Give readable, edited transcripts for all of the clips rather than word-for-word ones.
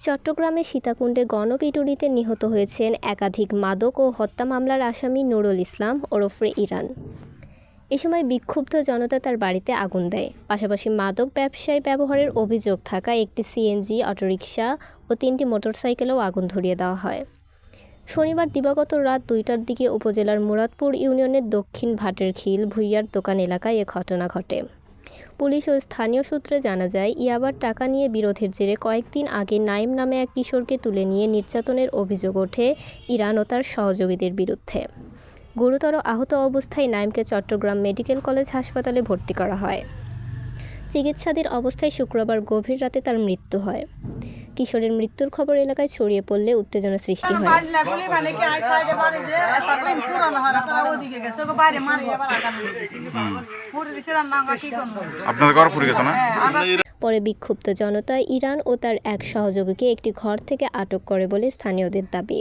চট্টগ্রামের সীতাকুণ্ডে গণপিটুনিতে নিহত হয়েছেন একাধিক মাদক ও হত্যা মামলার আসামি নুরুল ইসলাম ওরফে ইরান। এ সময় বিক্ষুব্ধ জনতা তার বাড়িতে আগুন দেয়। পাশাপাশি মাদক ব্যবসায় ব্যবহারের অভিযোগ থাকা একটি সিএনজি অটোরিকশা ও 3টি মোটরসাইকেলেও আগুন ধরিয়ে দেওয়া হয়। শনিবার দিবাগত রাত 2টার দিকে উপজেলার মুরাদপুর ইউনিয়নের দক্ষিণ ভাটেরখিল ভুইয়ার দোকান এলাকায় এ ঘটনা ঘটে। পুলিশ ও স্থানীয় সূত্রে জানা যায়, ইয়াবার টাকা নিয়ে বিরোধের জেরে কয়েকদিন আগে নাইম নামে এক কিশোরকে তুলে নিয়ে নির্যাতনের অভিযোগ ওঠে ইরান ও তার সহযোগীদের বিরুদ্ধে। গুরুতর আহত অবস্থায় নাইমকে চট্টগ্রাম মেডিকেল কলেজ হাসপাতালে ভর্তি করা হয়। চিকিৎসাধীন অবস্থায় শুক্রবার গভীর রাতে তার মৃত্যু হয়। কিশোরের মৃত্যুর খবর এলাকায় ছড়িয়ে পড়লে উত্তেজনা সৃষ্টি হয়। পরে বিক্ষুব্ধ জনতা ইরান ও তার এক সহযোগীকে একটি ঘর থেকে আটক করে বলে স্থানীয়দের দাবি।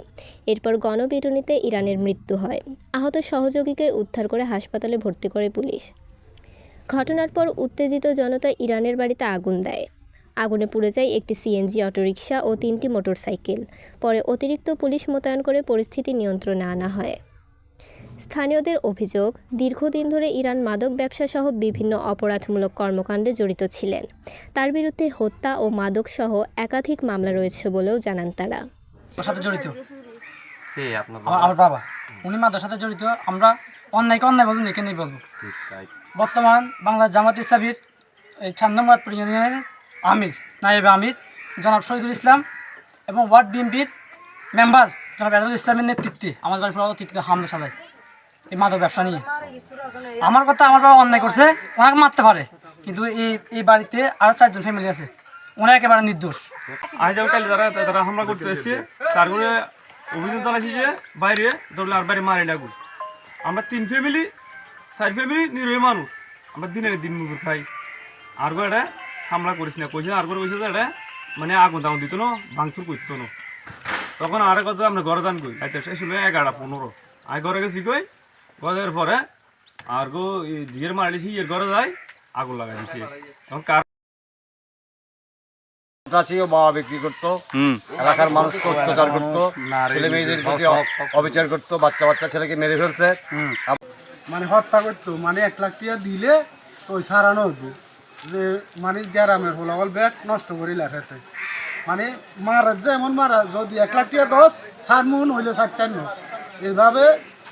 এরপর গণপিটুনিতে ইরানের মৃত্যু হয়। আহত সহযোগীকে উদ্ধার করে হাসপাতালে ভর্তি করে পুলিশ। ঘটনার পর উত্তেজিত জনতা ইরানের বাড়িতে আগুন দেয়। আগুনে পুড়ে যায় একটি সিএনজি অটোরিকশা ও 3টি মোটরসাইকেল। পরে অতিরিক্ত পুলিশ মোতায়েন করে পরিস্থিতি নিয়ন্ত্রণে আনা হয়। স্থানীয়দের অভিযোগ, দীর্ঘদিন ধরে ইরান মাদক ব্যবসাসহ বিভিন্ন অপরাধমূলক কর্মকাণ্ডে জড়িত ছিলেন। তার বিরুদ্ধে হত্যা ও মাদক সহ একাধিক মামলা রয়েছে বলেও জানান তারা। আমার বাবা উনি মাদকের সাথে জড়িত। আমরা অন্যায়কে অন্যায় বলবো, এখানে বলবো। বর্তমান বাংলাদেশ জামাত ইসলামীর 4 নম্বর ইউনিয়নের আমির, নায়েবে আমির জনাব শহীদুল ইসলাম এবং ওয়ার্ড বিএনপির মেম্বার জনাব এজাজুল ইসলামের নেতৃত্বে আমাদের বাড়ির পুরো অতিরিক্ত হামলা চালায় এই মাদক ব্যবসা নিয়ে। আমার কথা, আমার বাবা অন্যায় করছে, ওনাকে মারতে পারে, কিন্তু এই বাড়িতে আরও 4জন ফ্যামিলি আছে, ওনারা একেবারে নির্দোষ। আজ কালি তারা হামলা করতে এসছে, তারপরে অভিযোগ জানাচ্ছি যে বাইরে ধরলে আর বাইরে মারে ডাকুন। আমরা 3 ফ্যামিলি 4 ফ্যামিলি নিরীহ মানুষ, আমরা দিনের দিন মুগুর খাই। আর এটা হামলা করিস না, কইছে আর কইছে যে এটা মানে আগুন দাউন দিত না, ভাঙচুর করতো না। তখন আর কথা আমরা ঘরে দান কই, আচ্ছা সেই সময় 11:15 আমি ঘরে গেছি, কই ঘরের পরে আর গো জিয়ের মারিছি, এর ঘরে যাই আগুন লাগাই দিছে। এখন বাবা বিক্রি করতো, এলাকার মানুষকে অত্যাচার করতো, ছেলে মেয়েদের প্রতি অবিচার করতো, বাচ্চা ছেলেকে মেরে ফেলছে, মানে হত্যা করতো। মানে 1 লাখ টাকা দিলে ওই সারানো হতো যে মানে গ্রামের হোলাগল ব্যাগ নষ্ট করে লেখাতে। মানে মারা যেমন মারা, যদি 1 লাখ টাকা 10 7 মন হইলে 57 এইভাবে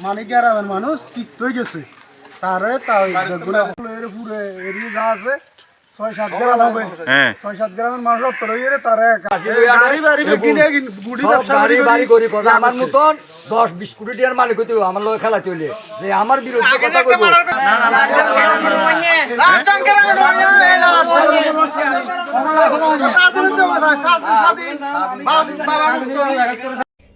মানে গ্রামের মানুষ তিক্ত হয়ে গেছে। তারে পুরো এরিয়া যা আছে 6-7 গ্রাম হবে, 6-7 গ্রামের মানুষ তারা আমার মতন 10-20 কোটি টাকার মালিক হইতে আমার লোক খেলা চলে যে আমার বিরুদ্ধে কথা কইব।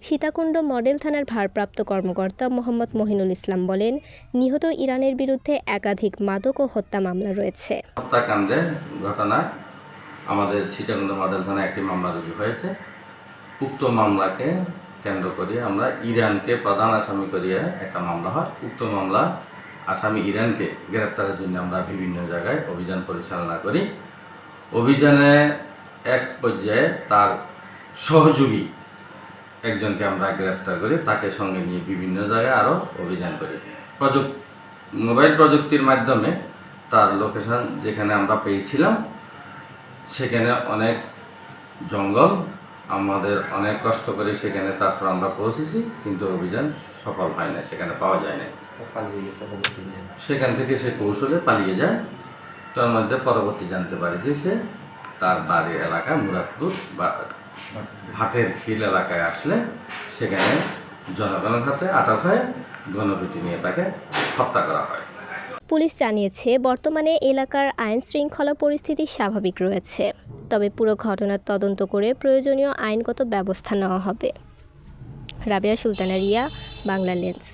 সীতাকুণ্ড মডেল থানার ভারপ্রাপ্ত কর্মকর্তা মোহাম্মদ মহিনুল ইসলাম বলেন, নিহত ইরানের বিরুদ্ধে একাধিক মাদক ও হত্যা মামলা রয়েছে। হত্যাকাণ্ডের ঘটনায় আমাদের সীতাকুণ্ড মডেল থানায় একটি মামলা রুজু হয়েছে। উক্ত মামলাকে কেন্দ্র করে আমরা ইরানকে প্রধান আসামি করিয়ে একটা মামলা হয়। উক্ত মামলা আসামি ইরানকে গ্রেপ্তারের জন্য আমরা বিভিন্ন জায়গায় অভিযান পরিচালনা করি। অভিযানে এক পর্যায়ে তার সহযোগী একজনকে আমরা গ্রেপ্তার করি, তাকে সঙ্গে নিয়ে বিভিন্ন জায়গায় আরও অভিযান করি। মোবাইল প্রযুক্তির মাধ্যমে তার লোকেশন যেখানে আমরা পেয়েছিলাম সেখানে অনেক জঙ্গল, আমাদের অনেক কষ্ট করে সেখানে তারপর আমরা পৌঁছেছি, কিন্তু অভিযান সফল হয় না, সেখানে পাওয়া যায় না। সেখান থেকে সে কৌশলে পালিয়ে যায়। তার মধ্যে পরবর্তী জানতে পারি যে সে তার বাড়ির এলাকা মুরাদপুর বা ভাটেরখিল এলাকায় আসলে সেখানে জনগণের হাতে আটক হয়, গণপিটুনি নিয়ে তাকে হত্যা করা হয়। পুলিশ জানিয়েছে, বর্তমানে এলাকার আইন শৃঙ্খলা পরিস্থিতি স্বাভাবিক রয়েছে, তবে পুরো ঘটনার তদন্ত করে প্রয়োজনীয় আইনগত ব্যবস্থা নেওয়া হবে। রাবেয়া সুলতানা রিয়া, বাংলা লেন্স।